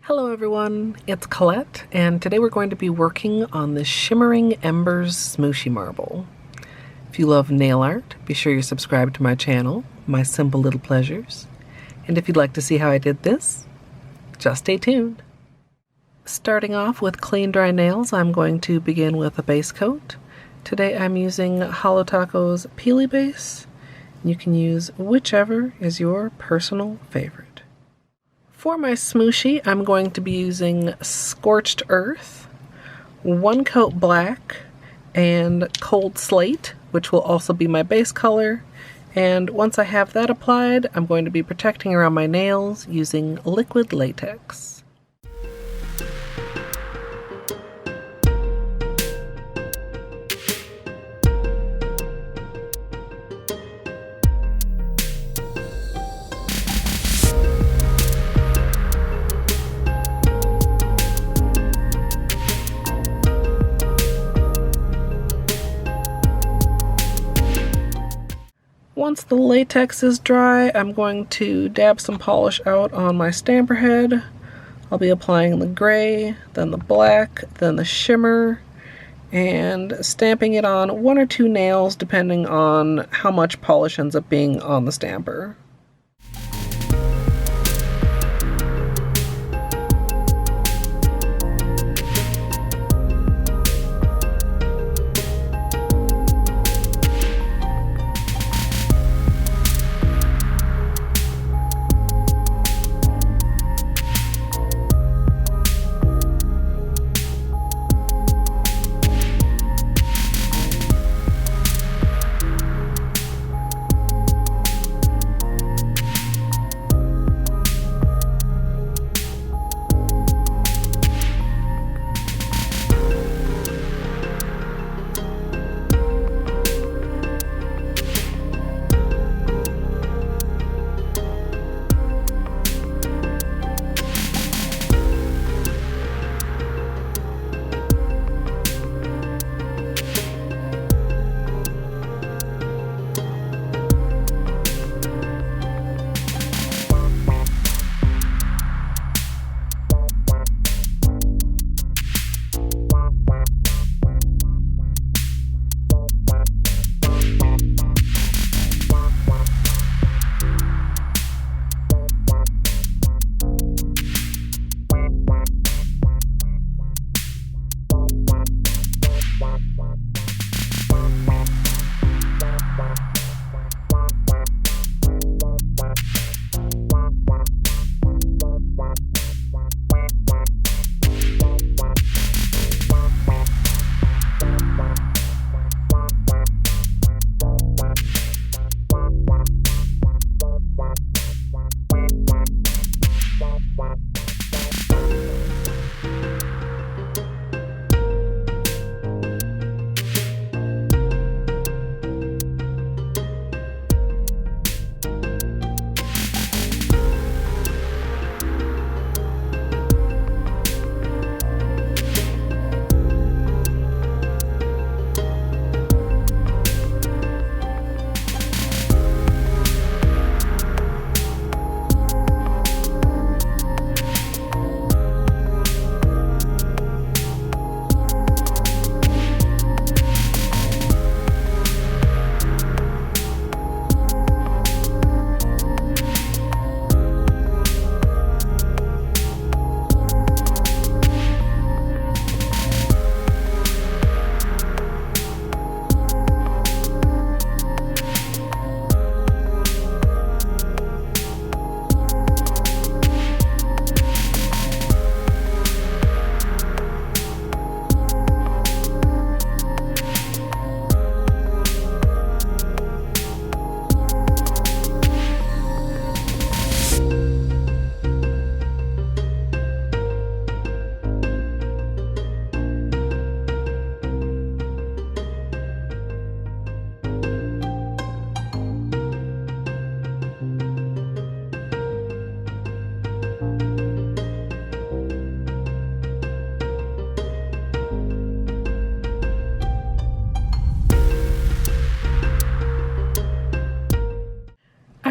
Hello everyone, it's Colette, and today we're going to be working on the Shimmering Embers Smooshy marble. If you love nail art, be sure you subscribe to my channel, My Simple Little Pleasures. And if you'd like to see how I did this, just stay tuned. Starting off with clean dry nails, I'm going to begin with a base coat. Today I'm using Holo Taco's Peely Base. You can use whichever is your personal favorite. For my smooshy, I'm going to be using Scorched Earth, one coat black, and cold slate, which will also be my base color. And once I have that applied, I'm going to be protecting around my nails using liquid latex. Once the latex is dry, I'm going to dab some polish out on my stamper head. I'll be applying the gray, then the black, then the shimmer, and stamping it on one or two nails depending on how much polish ends up being on the stamper.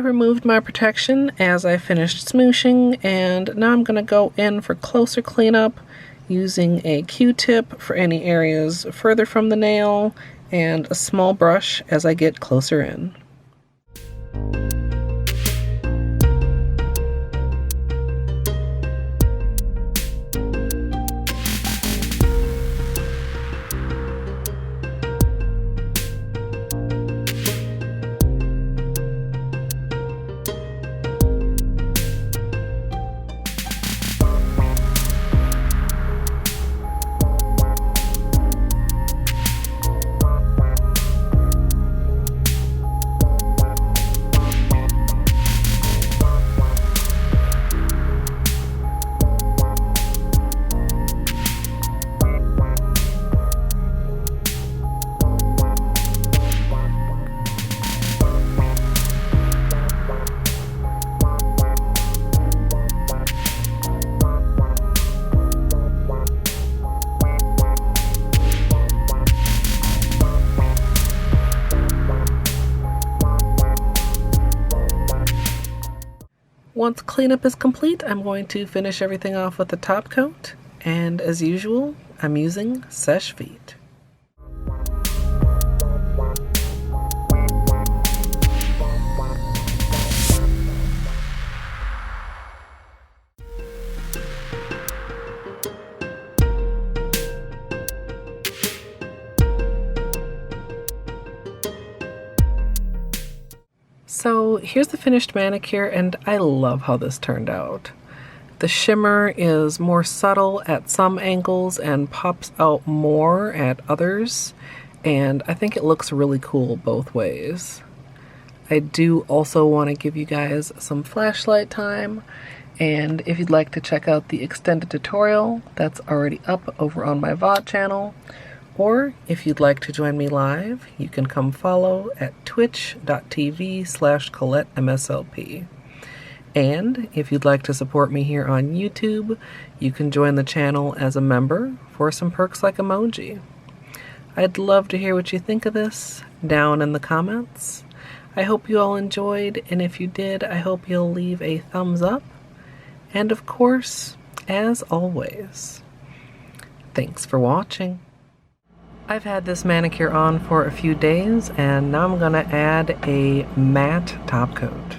removed my protection as I finished smooshing, and now I'm going to go in for closer cleanup using a Q-tip for any areas further from the nail and a small brush as I get closer in. Once cleanup is complete, I'm going to finish everything off with the top coat, and as usual, I'm using Seche Vite. So here's the finished manicure, and I love how this turned out. The shimmer is more subtle at some angles and pops out more at others, and I think it looks really cool both ways. I do also want to give you guys some flashlight time, and if you'd like to check out the extended tutorial, that's already up over on my VOD channel. Or if you'd like to join me live, you can come follow at twitch.tv/Colette MSLP. And if you'd like to support me here on YouTube, you can join the channel as a member for some perks like emoji. I'd love to hear what you think of this down in the comments. I hope you all enjoyed, and if you did, I hope you'll leave a thumbs up. And of course, as always, thanks for watching. I've had this manicure on for a few days, and now I'm going to add a matte top coat.